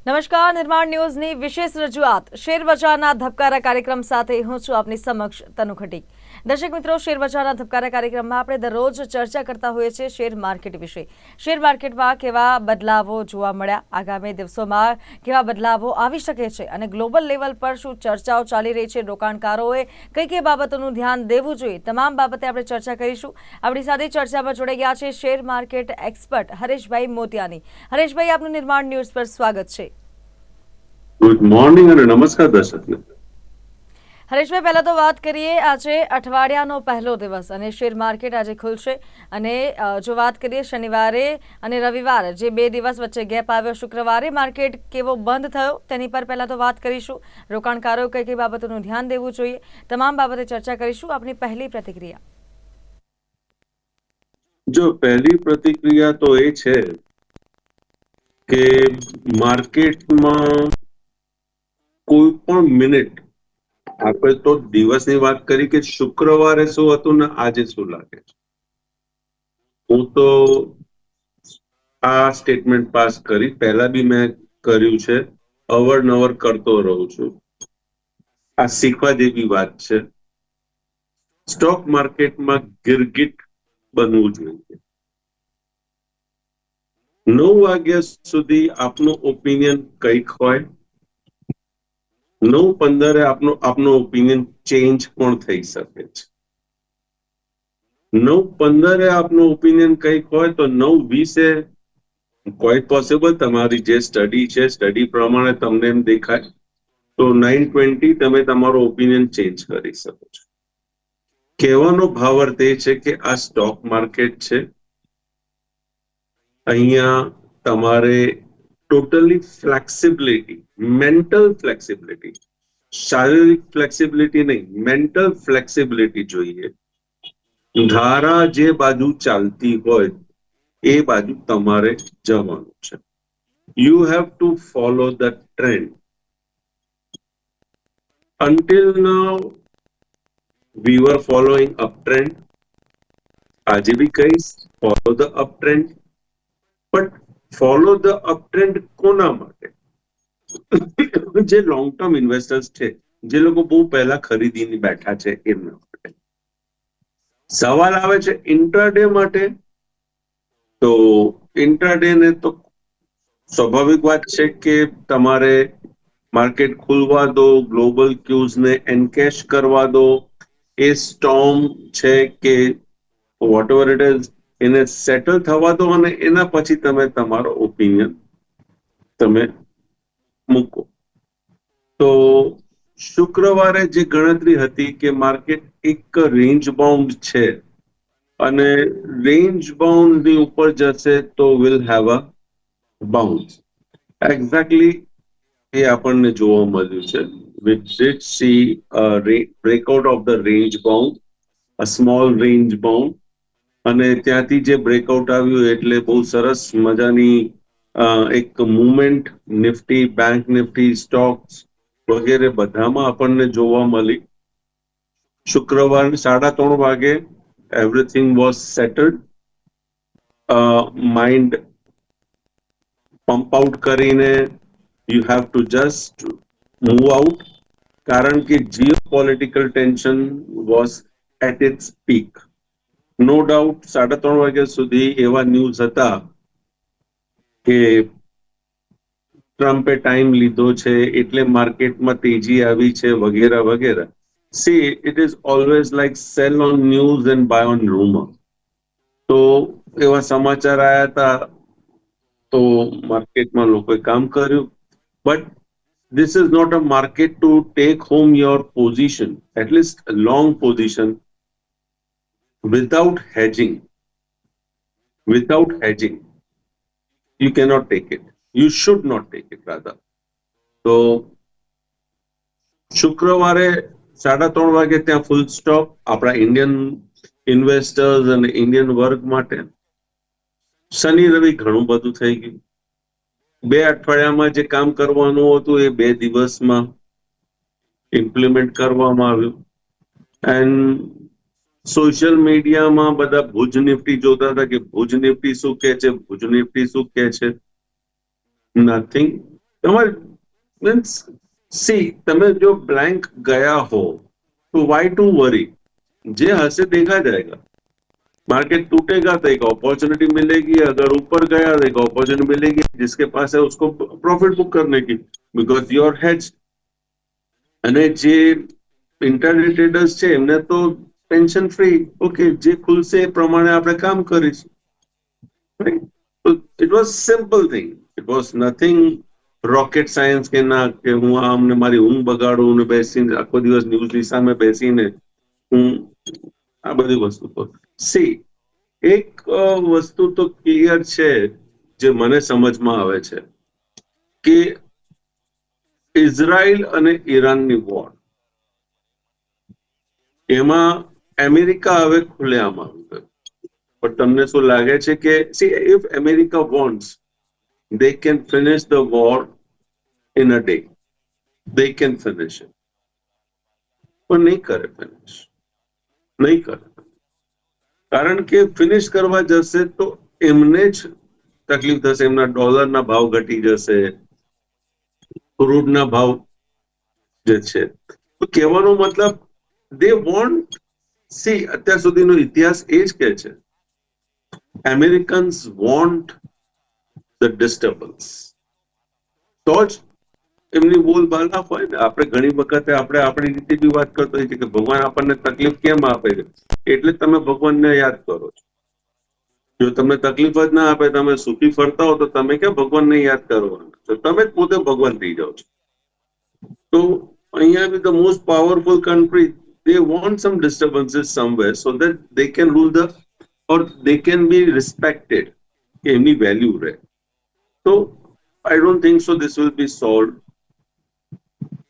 નમસ્કાર, નિર્માણ ન્યૂઝની વિશેષ રજૂઆત શેરબજારના ધબકારા કાર્યક્રમ સાથે હું છું આપની સમક્ષ તનુ ખટીક. દર્શક મિત્રો, શેરબજારના ધબકારા કાર્યક્રમમાં આપણે દરરોજ ચર્ચા કરતા હોઈએ છીએ શેર માર્કેટ વિશે. શેર માર્કેટમાં કેવા બદલાવો જોવા મળ્યા, આગામી દિવસોમાં કેવા બદલાવો આવી શકે છે અને ગ્લોબલ લેવલ પર શું ચર્ચાઓ ચાલી રહી છે, રોકાણકારોએ કઈ કઈ બાબતોનું ધ્યાન દેવું જોઈએ, તમામ બાબતે આપણે ચર્ચા કરીશું. આપણી સાથે ચર્ચામાં જોડાઈ ગયા છે share market expert Hareshbhai Motiyani. Hareshbhai, આપનું નિર્માણ ન્યૂઝ પર સ્વાગત છે. ગુડ મોર્નિંગ અને નમસ્કાર દર્શકને. હરેશભાઈ, પહેલા તો વાત કરીએ, આજે અઠવાડિયાનો પહેલો દિવસ અને શેર માર્કેટ આજે ખુલશે અને જો વાત કરીએ શનિવારે અને રવિવાર જે બે દિવસ વચ્ચે ગેપ આવ્યો, શુક્રવારે માર્કેટ કેવો બંધ થયો તેની પર પહેલા તો વાત કરીશું. રોકાણકારોએ કઈ કઈ બાબતોનું ધ્યાન દેવું જોઈએ, તમામ બાબતે ચર્ચા કરીશું. આપની પહેલી પ્રતિક્રિયા? જો પહેલી પ્રતિક્રિયા તો એ છે કે માર્કેટમાં કોઈ પણ મિનિટ, આપણે તો દિવસની વાત કરી કે શુક્રવારે શું હતું ને આજે શું લાગે છે. હું તો આ સ્ટેટમેન્ટ પાસ કરી, પહેલા બી મેં કર્યું છે, અવરનવર કરતો રહું છું. આ શીખવા જેવી વાત છે. સ્ટોક માર્કેટમાં ગિરગિટ બનવું જોઈએ. 9 વાગ્યા સુધી આપનું ઓપિનિયન કંઈક હોય, 9:15 આપનો ઓપિનિયન ચેન્જ પણ થઈ શકે છે. 9:15 આપનો ઓપિનિયન કંઈક હોય તો 9:20 ક્વાઇટ પોસિબલ તમારી જે સ્ટડી છે સ્ટડી પ્રમાણે તમને એમ દેખાય તો 9:20 તમે તમારો ઓપિનિયન ચેન્જ કરી શકો છો. કહેવાનો ભાવાર્થ એ છે કે આ સ્ટોક માર્કેટ છે. અહીંયા તમારે ટોટલી ફ્લેક્સિબિલિટી, મેન્ટલ ફ્લેક્સિબિલિટી, શારીરિક ફ્લેક્સિબિલિટી નહીં, મેન્ટલ ફ્લેક્સિબિલિટી જોઈએ. ધારા જે બાજુ ચાલતી હોય એ બાજુ તમારે જવાનું છે. You have two follow the trend. Until now we were following uptrend. આજે બી કહીશ, follow the uptrend. But follow the uptrend કોના માટે? જે લોંગ ટર્મ ઇન્વેસ્ટર્સ છે, જે લોકો બહુ પહેલા ખરીદીને બેઠા છે એમના માટે. સવાલ આવે છે ઇન્ટ્રાડે માટે. તો ઇન્ટ્રાડે ને તો સ્વાભાવિક વાત છે કે તમારે માર્કેટ ખુલવા દો, ગ્લોબલ ક્યુઝને એન્કેશ કરવા દો. એ સ્ટોર્મ છે કે વોટએવર ઇટ ઇઝ એને સેટલ થવા દો અને એના પછી તમે તમારો ઓપિનિયન તમે મૂકો. તો શુક્રવારે જે ગણતરી હતી કે માર્કેટ એક રેન્જ બાઉન્ડ છે અને રેન્જ બાઉન્ડની ઉપર જશે તો will have a bounce. Exactly એ આપણને જોવા મળ્યું છે. We did see a breakout of the range bound, a small range bound. અને ત્યાંથી જે બ્રેકઆઉટ આવ્યું એટલે બહુ સરસ મજાની એક movement Nifty, bank Nifty, stocks વગેરે બધામાં આપણને જોવા મળી. શુક્રવાર 3:30 વાગે everything was settled. Mind pump out કરીને you have to just move out, કારણ કે geopolitical tension was at its peak. No doubt 3:30 વાગ્યા સુધી એવા ન્યૂઝ હતા કે ટ્રમ્પે ટાઈમ લીધો છે એટલે માર્કેટમાં તેજી આવી છે વગેરે વગેરે. See, it is always like sell on news and buy on rumour. તો એવા સમાચાર આવ્યા હતા તો માર્કેટમાં લોકોએ કામ કર્યું. But this is not a market to take home your position, at least a long position, without hedging. You cannot take it. You should not take it rather. તો શુક્રવારે 3:30 વાગે ત્યાં ફૂલ સ્ટોપ આપણા ઇન્ડિયન ઇન્વેસ્ટર્સ અને Indian વર્ગ માટે. શનિ રવિ ઘણું બધું થઈ ગયું. 2 અઠવાડિયામાં જે કામ કરવાનું હતું એ 2 દિવસમાં ઇમ્પ્લિમેન્ટ કરવામાં આવ્યું. એન્ડ સોશિયલ મીડિયામાં બધા ભુજ નિફ્ટી જોતા હતા કે ભુજ નિફ્ટી શું કહે છે, ભુજ નિફ્ટી શું કહે છે. નથિંગ. તમારે મીન્સ સી તમે જો બ્લેન્ક ગયા हो तो वाई टू वरी, जे हंसे देखा जाएगा। मार्केट टूटेगा तो एक अपॉर्चुनिटी मिलेगी, अगर ऊपर गया तो एक अपॉर्चुनिटी मिलेगी, जिसके पास है उसको प्रॉफिट बुक करने की, बिकॉज योर हेज। અને જે ઇન્ટરનેટ ટ્રેડર્સ છે એમને તો ટેન્શન ફ્રી, ઓકે જે ખુલશે એ પ્રમાણે આપણે કામ કરીશું, રાઈટ? તો it was simple thing, it was nothing rocket science કે ના કે હું આમને મારી ઊંઘ બગાડું ને બેસીને આખો દિવસ ન્યૂઝની સામે બેસીને હું આ બધી વસ્તુ કરું. સી એક વસ્તુ તો ક્લિયર છે જે મને સમજમાં આવે છે કે ઇઝરાયલ અને ઈરાનની વોર, એમાં અમેરિકા હવે ખુલ્લેઆમ આવી ગયું. પણ તમને શું લાગે છે કે C if America wants they can finish the war in a day, they can finish it, પણ નહીં કરે ફિનિશ, નહીં કરે. કારણ કે ફિનિશ કરવા જશે તો એમને જ તકલીફ થશે, એમના ડોલરના ભાવ ઘટી જશે, ક્રૂડના ભાવ જે છે. તો કહેવાનો મતલબ દે વોન્ટ, સી અત્યાર સુધીનો ઇતિહાસ એ જ કે છે અમેરિકન્સ વોન્ટ ધ ડિસ્ટર્બન્સ, તો જ એમની બોલબાલા હોય ને. આપણે ઘણી વખતે આપણે આપણી રીતે બી વાત કરતો હોય છે કે ભગવાન આપણને તકલીફ કેમ આપે છે, એટલે તમે ભગવાનને યાદ કરો છો. જો તમને તકલીફ જ ના આપે, તમે સુખી ફરતા હો, તો તમે કેમ ભગવાનને યાદ કરવાના છો? તમે જ પોતે ભગવાન થઈ જાઓ છો. તો અહીંયા બી the most powerful country, they want some disturbances somewhere so that they can rule the, or they can be respected, કે એમની વેલ્યુ રહે. So I don't think so this will be solved.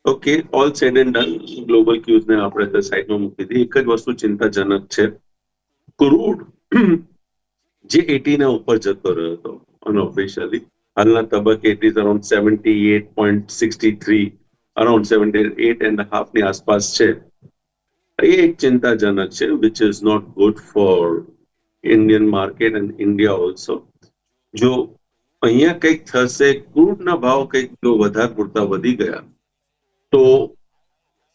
Okay, all said and done, global cues ને આપણે સાઈડમાં મૂકી દીધી. એક જ વસ્તુ ચિંતાજનક છે, ક્રૂડ જે 80 ના ઉપર જતો રહ્યો હતો અનઓફિશિયલી, હાલના તબક્કે ઇટ ઇઝ અરાઉન્ડ 78.63, અરાઉન્ડ 78.5 ની આસપાસ છે. એ એક ચિંતાજનક છે, which is not good for Indian market and India also. જો અહીંયા કંઈક થશે, ક્રૂડના ભાવ કંઈક જો વધારે પૂરતા વધી ગયા તો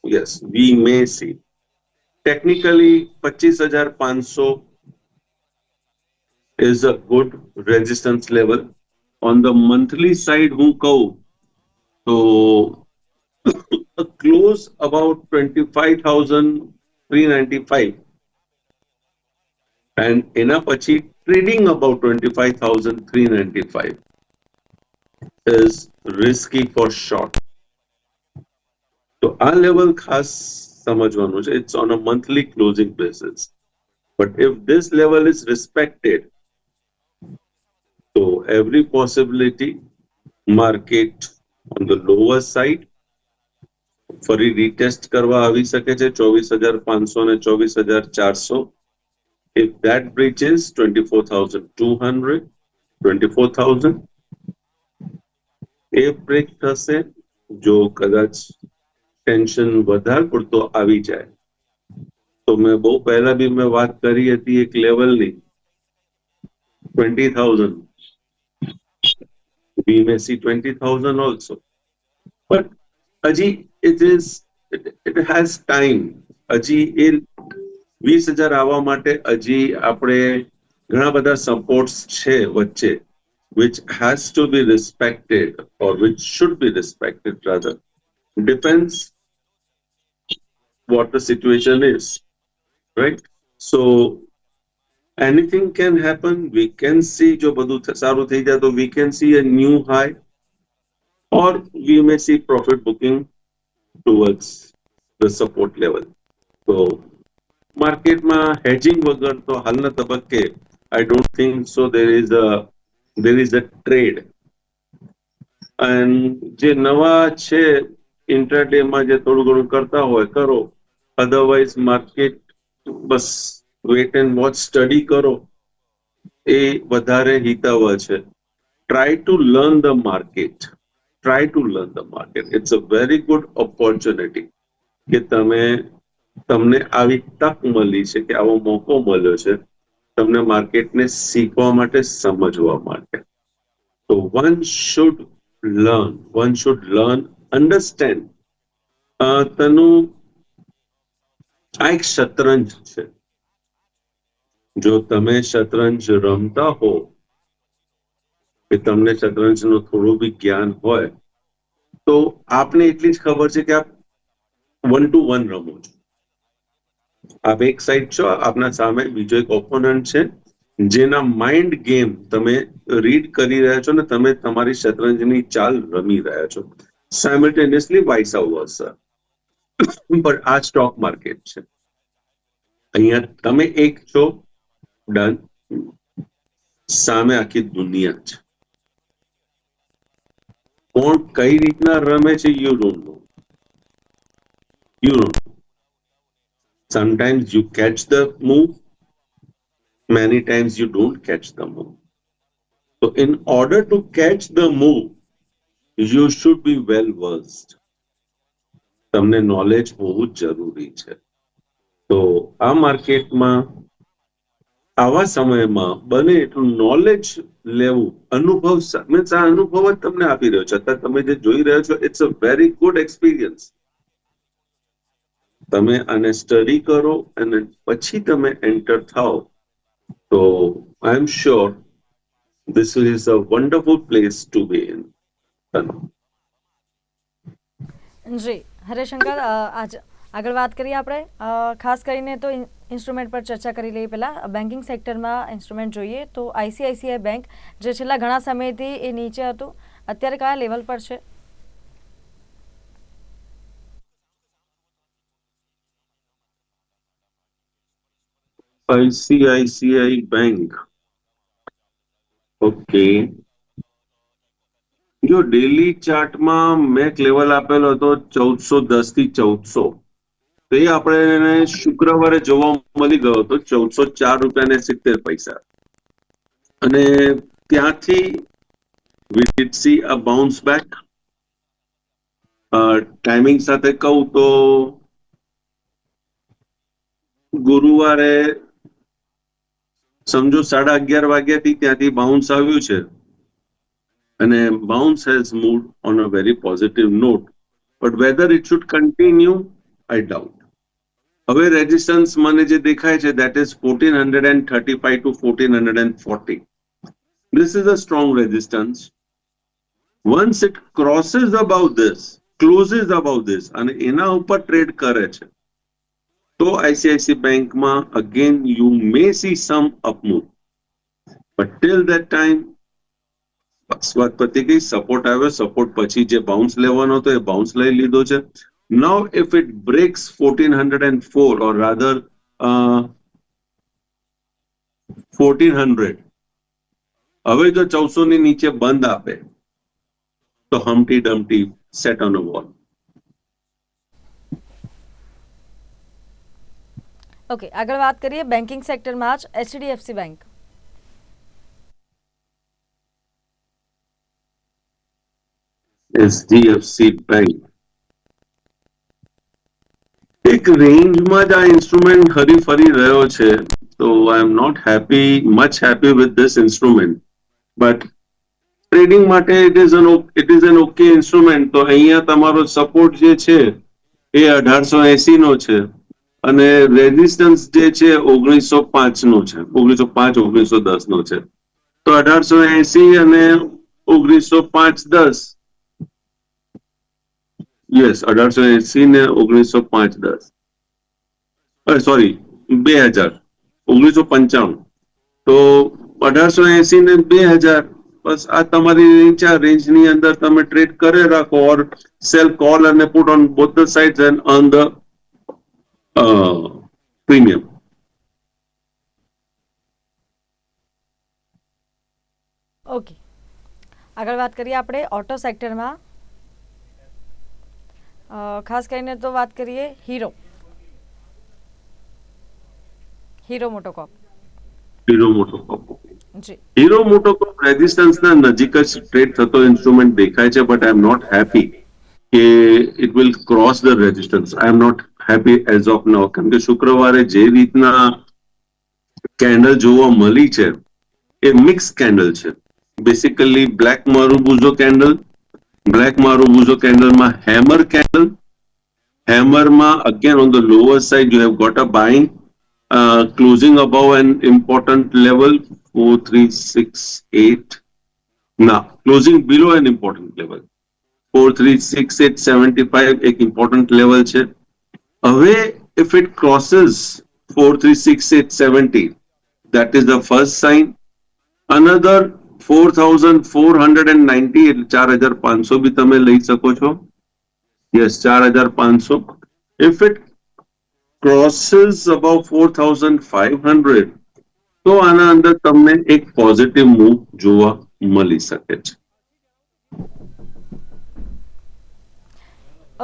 yes, we may see technically 25,500 is a good resistance level. On the monthly side હું કહું તો a close about 25,395 and એના પછી trading about 25,395 is risky for short. તો આ લેવલ ખાસ સમજવાનું છે. It's on a monthly closing basis. But if this level is respected, so every possibility market on the lower side ફરી retest કરવા આવી શકે છે 24,500 ને 24,400. If that breaches 24,200, 24,000, A break થશે. જો કદાચ ટેન્શન વધારે પડતો આવી જાય તો મેં બહુ પહેલા બી મેં વાત કરી હતી એક લેવલની 20,000. We may see 20,000 also. But હજી it has time. હજી એ 20,000 આવવા માટે હજી આપણે ઘણા બધા સપોર્ટ્સ છે વચ્ચે, which has to be respected, or which should be respected rather. Depends what the situation is, right? So anything can happen. We can see જો બધું સારું થઈ જાય તો we can see a new high, or we may see profit booking towards the support level. So માર્કેટમાં hedging વગર તો હાલના તબક્કે I don't think so there is a trade. And જે નવા છે ઇન્ટ્રાડે માં જે થોડું ઘણું કરતા હોય કરો, અધરવાઇઝ માર્કેટ બસ વેટ એન્ડ વોચ સ્ટડી કરો એ વધારે હિતાવહ છે. Try to learn the market, try to learn the market. It's a very good opportunity કે તમને આવી તક મળી છે, કે આવો મોકો મળ્યો છે તમને માર્કેટને શીખવા માટે, સમજવા માટે. તો one should learn. One should learn, understand. તનું આ એક શતરંજ છે. જો તમે શતરંજ રમતા હો કે તમને શતરંજનું થોડું બી જ્ઞાન હોય તો આપને એટલી જ ખબર છે કે આપ 1-to-1 રમો છો. આપ એક સાઈડ છો, આપના સામે બીજો એક ઓપોનન્ટ છે જેના માઇન્ડ ગેમ તમે રીડ કરી રહ્યા છો ને તમે તમારી શતરંજની ચાલ રમી રહ્યા છો. Simultaneously vice versa. પણ આ સ્ટોક માર્કેટ છે. અહીંયા તમે એક છો, ડન. સામે આખી દુનિયા છે. કોણ કઈ રીતના રમે છે you don't know. You don't. Sometimes you catch the move, many times you don't catch the move. So in order to catch the move, you should be well versed. તમને નોલેજ હોવું જરૂરી છે. તો આ માર્કેટમાં આવા સમયમાં બને એટલું નોલેજ લેવું, અનુભવ મીન્સ આ અનુભવ જ તમને આપી રહ્યો છે. અત્યારે તમે જે જોઈ રહ્યા છો it's a very good experience. તમે આને સ્ટડી કરો અને પછી તમે એન્ટર થાઓ તો I am sure this is a wonderful place to be in. જી હરેશંકર, આજ આગળ વાત કરીએ આપણે. ખાસ કરીને તો ઇન્સ્ટ્રુમેન્ટ પર ચર્ચા કરી લઈએ. પહેલાં બેન્કિંગ સેક્ટરમાં ઇન્સ્ટ્રુમેન્ટ જોઈએ તો ICICI બેંક જે છેલ્લા ઘણા સમયથી એ નીચે હતું, અત્યારે કયા લેવલ પર છે? ICICI bank, okay. જો ડેલી ચાર્ટમાં મેક લેવલ આપેલો હતો 1410 થી 1400, તો એ આપણે શુક્રવારે જોવા મળી ગયો હતો 1404.70. અને ત્યાંથી we did see a bounce back. Timing સાથે કહું તો ગુરુવારે સમજો 11:30 વાગ્યાથી ત્યાંથી બાઉન્સ આવ્યું છે અને bounce has moved on a very positive note, but whether it should continue, I doubt. હવે રેઝિસ્ટન્સ મને જે દેખાય છે that is 1435 to 1440. This is a strong resistance. Once it crosses above this, closes above this અને એના ઉપર trade કરે છે તો ICICI બેંકમાં again you may see some up move, but till that time વાત પતી ગઈ. સપોર્ટ આવ્યો, સપોર્ટ પછી જે બાઉન્સ લેવાનો હતો એ બાઉન્સ લઈ લીધો છે. Now if it breaks 1404 or rather 1400, હવે જો 1400 ની નીચે બંધ આપે તો humpty dumpty sat on a wall. Okay, આગળ વાત કરીએ બેન્કિંગ સેક્ટરમાં જ HDFC બેંક. HDFC બેંક એક રેન્જમાં જ આ ઇન્સ્ટ્રુમેન્ટ હરીફરી રહ્યો છે. તો I am not much happy with this instrument, but trading માટે it is an okay instrument. તો અહીંયા તમારો સપોર્ટ જે છે એ 1880 નો છે અને રેઝિસ્ટન્સ જે છે 1905 નો છે, 1905-1910 નો છે. તો 1880 અને 1905-10, યસ 1880 ને 1905-10, સોરી 2000, 1995. તો 1880 ને 2000, બસ આ તમારી રેન્જની અંદર તમે ટ્રેડ કરે રાખો ઓર સેલ કોલ અને put on both the sides and earn the premium. Okay, આગળ વાત કરીએ આપણે ઓટો સેક્ટરમાં. ખાસ કરીને તો વાત કરીએ હીરો મોટોકોપ. હીરો મોટોકોપ, જી હીરો મોટોકોપ રેઝિસ્ટન્સના નજીક જ ટ્રેડ થતો ઇન્સ્ટ્રુમેન્ટ દેખાય છે, but I am not happy કે it will cross the resistance. I am not happy as of now, કેમ કે શુક્રવારે જે રીતના કેન્ડલ જોવા મળી છે એ મિક્સ કેન્ડલ છે. Basically black marubozu candle black marubozu કેન્ડલમાં હેમર કેન્ડલ, હેમરમાં again on the lower side you have got a buying closing above an important level 4368. Now closing below an important level 436875 એક important level છે. હવે if it crosses 436870, that is the first sign. Another 4490 એટલે 4500 બી તમે લઈ શકો છો. Yes, 4500. If it crosses above 4500, તો આના અંદર તમને એક પોઝિટિવ મૂવ જોવા મળી શકે છે.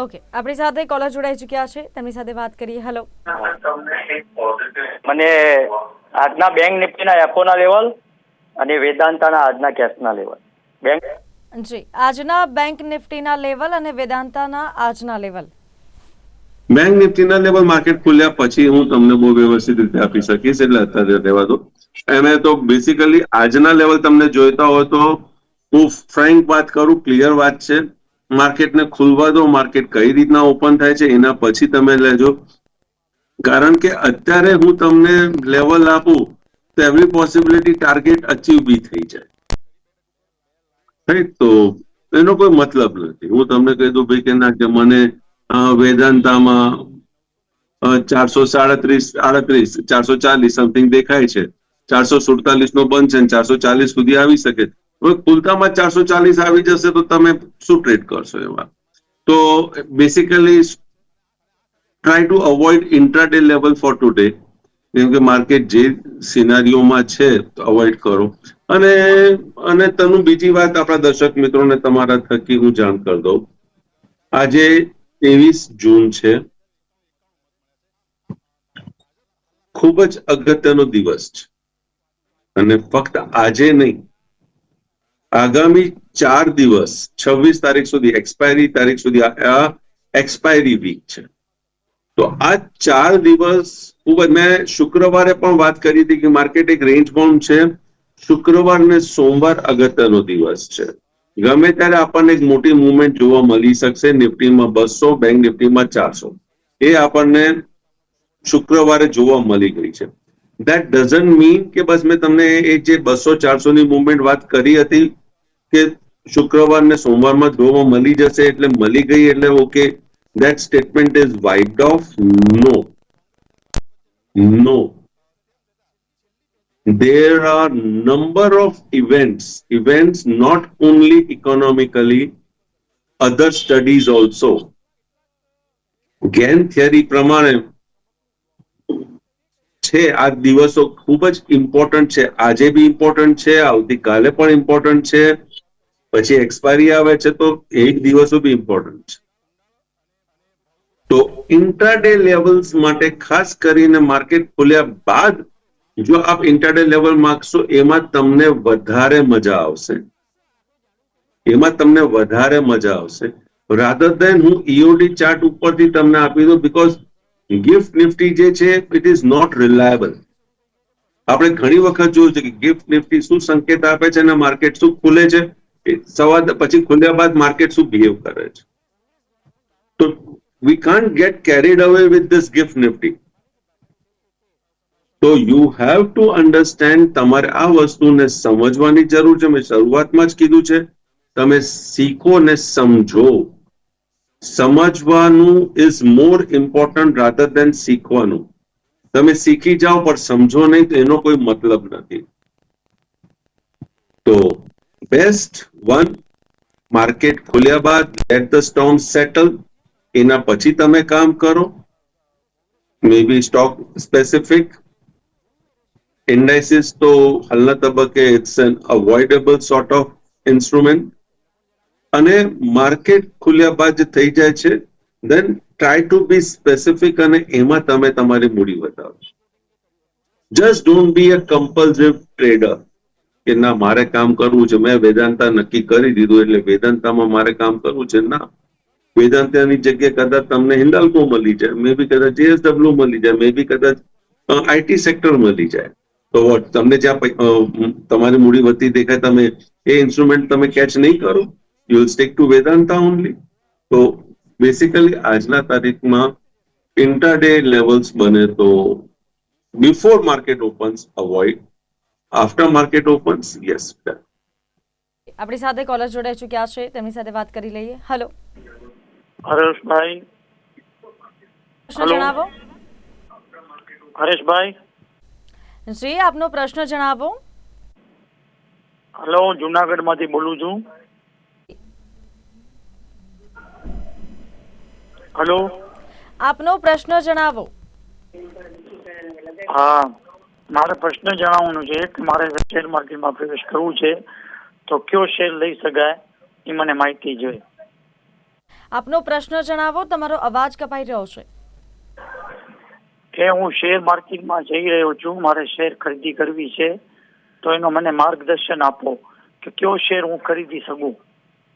ઓકે, આપણી સાથે કોલર જોડાઈ ચૂક્યા છે, તેમની સાથે વાત કરીએ. હેલો, મને આજના બેંક નિફ્ટીના એપોના લેવલ અને વેદાંતાના આજના કેશના લેવલ. બેંક જી, આજના બેંક નિફ્ટીના લેવલ અને વેદાંતાના આજના લેવલ. બેંક નિફ્ટીના લેવલ માર્કેટ ખુલ્યા પછી હું તમને બહુ વ્યવસ્થિત રીતે આપી શકીશ, એટલે અત્યારે રહેવા દો. એને તો બેસિકલી આજના લેવલ તમને જોઈતા હોય તો હું ફ્રેન્ક વાત કરું, ક્લિયર વાત છે. માર્કેટને ખુલવા દો, માર્કેટ કઈ રીતના ઓપન થાય છે એના પછી તમે લેજો. કારણ કે અત્યારે હું તમને લેવલ આપું તો એવરી પોસિબિલિટી ટાર્ગેટ અચીવ બી થઈ જાય, રાઈટ? તો એનો કોઈ મતલબ નથી. હું તમને કહી દઉં ભાઈ કે ના, કે મને વેદાંતામાં 437, 440 સમથિંગ દેખાય છે, 447 નો બંધ છે, 440 સુધી આવી શકે. હવે ખુલતામાં 440 આવી જશે તો તમે શું ટ્રેડ કરશો એમાં? તો basically try to avoid intraday level four today, કેમ કે માર્કેટ જે સિનારીઓમાં છે તો અવોઇડ કરો. અને તનું બીજી વાત આપણા દર્શક મિત્રોને તમારા થકી હું જાણ કરી દઉં. આજે 23 જૂન છે, ખૂબ જ અગત્યનો દિવસ છે. અને ફક્ત આજે નહીં, આગામી 4 દિવસ 26 તારીખ સુધી, એક્સપાયરી તારીખ સુધી આ એક્સપાયરી વીક છે. તો આ 4 દિવસ ખૂબ જ, મેં શુક્રવારે પણ વાત કરી હતી કે માર્કેટ એક રેન્જ બાઉન્ડ છે. શુક્રવાર ને સોમવાર અગત્યનો દિવસ છે. ગમે ત્યારે આપણને એક મોટી મુવમેન્ટ જોવા મળી શકશે. નિફ્ટીમાં 200, બેંક નિફ્ટીમાં 400, એ આપણને શુક્રવારે જોવા મળી ગઈ છે. દેટ ડઝન્ટ મીન કે બસ મેં તમને એ જે 200-400 ની મુવમેન્ટ વાત કરી હતી કે શુક્રવાર ને સોમવારમાં જોવા મળી જશે એટલે મળી ગઈ એટલે okay, that statement is wiped off. No, there are number of events not only economically, other studies also. Gain theory પ્રમાણે છે આ દિવસો ખૂબ જ ઇમ્પોર્ટન્ટ છે. આજે બી ઇમ્પોર્ટન્ટ છે, આવતીકાલે પણ ઇમ્પોર્ટન્ટ છે, પછી એક્સપાયરી આવે છે તો એક દિવસો બી ઇમ્પોર્ટન્ટ છે. તો ઇન્ટ્રાડે લેવલ્સ માટે ખાસ કરીને માર્કેટ ખુલ્યા બાદ જો આપ ઇન્ટ્રાડે લેવલ માંગશો એમાં તમને વધારે મજા આવશે, રાધર દેન હું ઈઓડી ચાર્ટ ઉપરથી તમને આપી દઉં. બીકોઝ ગિફ્ટ નિફ્ટી જે છે ઇટ ઇઝ નોટ રિલાયબલ. આપણે ઘણી વખત જોયું છે કે ગિફ્ટ નિફ્ટી શું સંકેત આપે છે અને માર્કેટ શું ખુલે છે, સવાર પછી ખુલ્યા બાદ માર્કેટ શું બિહેવ કરે છે. તો we can't get carried away with this gift nifty. So you have to understand, તમારે આ વસ્તુને સમજવાની જરૂર છે. મેં શરૂઆતમાં જ કીધું છે, તમે શીખો ને સમજો. સમજવાનું ઇઝ મોર ઇમ્પોર્ટન્ટ રાધર દેન શીખવાનું. તમે શીખી જાઓ પણ સમજો નહીં તો એનો કોઈ મતલબ નથી. તો બેસ્ટ વન, માર્કેટ ખુલ્યા બાદ લેટ ધ સ્ટોર્મ સેટલ, એના પછી તમે કામ કરો. મે બી સ્ટોક સ્પેસિફિક ઇન્ડાઇસિસ તો હાલના તબક્કે it's an avoidable sort of instrument. અને માર્કેટ ખુલ્યા બાદ જે થઈ જાય છે then try to be specific અને એમાં તમે તમારી મૂડી વધારો. Just don't be a compulsive trader કે ના મારે કામ કરવું છે, મેં વેદાંતા નક્કી કરી દીધું એટલે વેદાંતામાં મારે કામ કરવું છે. ના, વેદાંતાની જગ્યાએ કદાચ તમને હિન્દાલ્કો મળી જાય, મે બી કદાચ JSW મળી જાય, મે બી કદાચ આઈટી સેક્ટર મળી જાય. તો વોટ, તમને જ્યાં તમારી મૂડી વધતી દેખાય તમે એ ઇન્સ્ટ્રુમેન્ટ તમે કેચ નહીં કરો? You will stick to Vedanta only. તો બેસિકલી આજના તારીખમાં ઇન્ટ્રાડે લેવલ્સ બને તો before market opens avoid, after market opens yes. આપણી સાથે કોલર જોડાઈ ચૂક્યા છે, તેમની સાથે વાત કરી લઈએ. હેલો, હરેશભાઈ. પ્રશ્ન હેલો. જણાવો. હરેશભાઈ. જી, આપનો પ્રશ્ન જણાવો. હલો, જુનાગઢ માંથી બોલું છું. હલો. આપનો પ્રશ્ન જણાવો. હા, મારે પ્રશ્ન જણાવવાનો છે કે મારે શેર માર્કેટમાં પ્રવેશ કરવું છે તો કયો શેર લઈ શકાય એ મને માહિતી જોઈએ. આપનો પ્રશ્ન જણાવો. તમારો અવાજ કપાઈ રહ્યો છે. કે હું શેર માર્કેટમાં જઈ રહ્યો છું, મારે શેર ખરીદી કરવી છે તો એનો મને માર્ગદર્શન આપો કે કયો શેર હું ખરીદી શકું.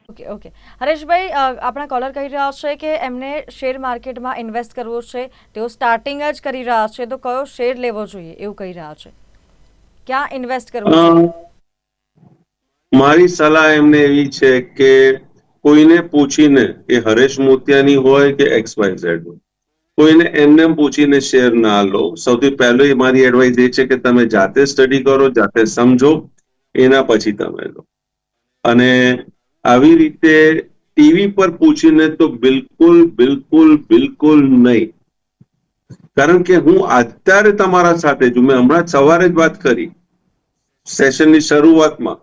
ઓકે ઓકે હરેશભાઈ, આપણા કોલર કહી રહ્યા છે કે એમને શેર માર્કેટમાં ઇન્વેસ્ટ કરવું છે, તેઓ સ્ટાર્ટિંગ જ કરી રહ્યા છે, તો કયો શેર લેવો જોઈએ એવું કહી રહ્યા છે. ક્યાં ઇન્વેસ્ટ કરવું જોઈએ? મારી સલાહ એમને એવી છે કે કોઈને પૂછીને, એ હરેશ મોતિયાની હોય કે XYZ હોય, કોઈને એમને પૂછીને શેર ના લો. સૌથી પહેલું મારી એડવાઇસ એ છે કે તમે જાતે સ્ટડી કરો, જાતે સમજો, એના પછી તમે લો. અને આવી રીતે ટીવી પર પૂછીને તો બિલકુલ બિલકુલ બિલકુલ નહીં. કારણ કે હું અત્યારે તમારા સાથે જ, મેં હમણાં સવારે જ વાત કરી સેશનની શરૂઆતમાં,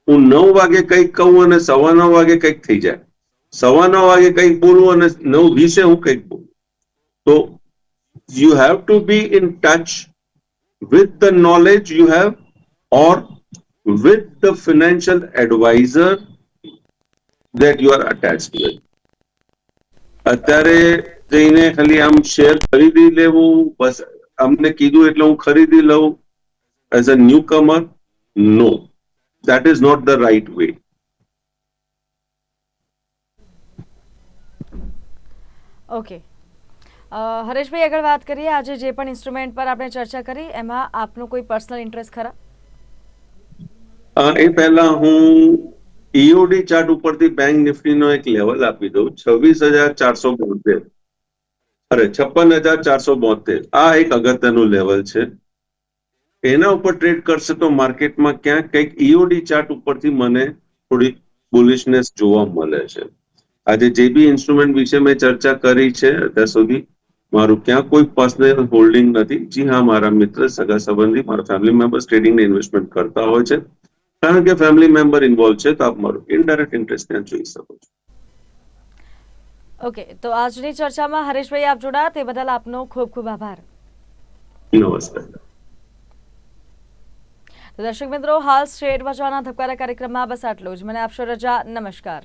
હું 9 વાગે કંઈક કહું અને 9:15 વાગે કંઈક થઈ જાય, 9:15 વાગે કંઈક બોલું અને 9:20 હું કંઈક બોલું. તો you have two be in touch with the knowledge you have or with the financial advisor that you are attached with. અત્યારે જઈને ખાલી આમ શેર ખરીદી લેવું, બસ અમને કીધું એટલે હું ખરીદી લઉં એઝ અ ન્યુ કમર, નો, that is not the right way. Okay Hareshbhai, આગળ વાત કરીએ. આજે જે પણ ઇન્સ્ટ્રુમેન્ટ પર આપણે ચર્ચા કરી એમાં આપનો કોઈ પર્સનલ ઇન્ટરેસ્ટ ખરા? એ પહેલા હું EOD ચાર્ટ ઉપરથી બેંક નિફ્ટીનો એક લેવલ આપી દઉં, 26,472, અરે 56,472. આ એક અગત્યનું લેવલ છે. એના ઉપર ટ્રેડ કરશે તો માર્કેટમાં ક્યાંક કંઈક EOD ચાર્ટ ઉપરથી મને થોડી બુલિશનેસ જોવા મળે છે. આજે જે બી ઇન્સ્ટ્રુમેન્ટ વિશે મેં ચર્ચા કરી છે અત્યાર સુધી, મારું ક્યાં કોઈ પર્સનલ હોલ્ડિંગ નથી. જી હા, મારા મિત્ર, સગા સંબંધી, મારા ફેમિલી મેમ્બર્સ ટ્રેડિંગ ને ઇન્વેસ્ટમેન્ટ કરતા હોય છે. કારણ કે ફેમિલી મેમ્બર ઇન્વોલ્વ છે તો આપ મારું ઇનડાયરેક્ટ ઇન્ટરેસ્ટ ત્યાં જોઈ શકો છો. ઓકે, તો આજની ચર્ચામાં હરેશભાઈ આપ જોડાયા તે બદલ આપનો ખૂબ ખૂબ આભાર. નમસ્કાર. તો દર્શક મિત્રો, હાલ શેર બજારના ધબકારા કાર્યક્રમમાં બસ આટલું જ. મને આપશો રજા. નમસ્કાર.